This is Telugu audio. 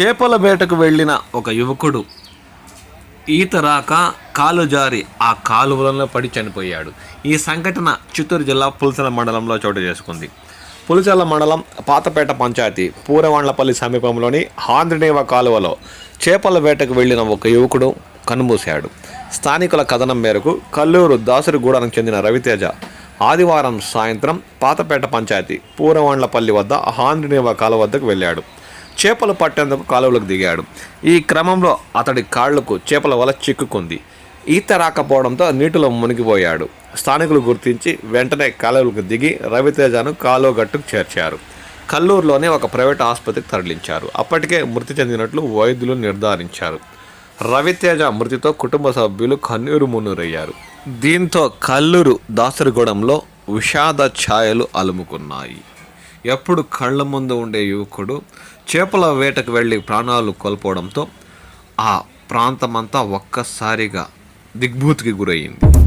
చేపల వేటకు వెళ్ళిన ఒక యువకుడు ఈత రాక కాలు జారి ఆ కాలువలలో పడి చనిపోయాడు. ఈ సంఘటన చిత్తూరు జిల్లా పులిచెర్ల మండలంలో చోటు చేసుకుంది. పులిచెర్ల మండలం పాతపేట పంచాయతీ పూరవాండ్లపల్లి సమీపంలోని ఆంధ్రనేవ కాలువలో చేపల వేటకు వెళ్ళిన ఒక యువకుడు కన్నుమూశాడు. స్థానికుల కథనం మేరకు కల్లూరు దాసరిగూడకు చెందిన రవితేజ ఆదివారం సాయంత్రం పాతపేట పంచాయతీ పూరవాండ్లపల్లి వద్ద ఆంధ్రనేవ కాలువ వద్దకు వెళ్ళాడు. చేపలు పట్టేందుకు కాలువలకు దిగాడు. ఈ క్రమంలో అతడి కాళ్లకు చేపల వల చిక్కుకుంది. ఈత రాకపోవడంతో నీటిలో మునిగిపోయాడు. స్థానికులు గుర్తించి వెంటనే కాలువలకు దిగి రవితేజను కాలువ గట్టుకు చేర్చారు. కల్లూరులోని ఒక ప్రైవేట్ ఆసుపత్రికి తరలించారు. అప్పటికే మృతి చెందినట్లు వైద్యులు నిర్ధారించారు. రవితేజ మృతితో కుటుంబ సభ్యులు కన్నీరు మున్నీరయ్యారు. దీంతో కల్లూరు దాసరిగూడెంలో విషాద ఛాయలు అలుముకున్నాయి. ఎప్పుడు కళ్ళ ముందు ఉండే యువకుడు చేపల వేటకు వెళ్ళి ప్రాణాలు కోల్పోవడంతో ఆ ప్రాంతమంతా ఒక్కసారిగా దిగ్భూతికి గురయ్యింది.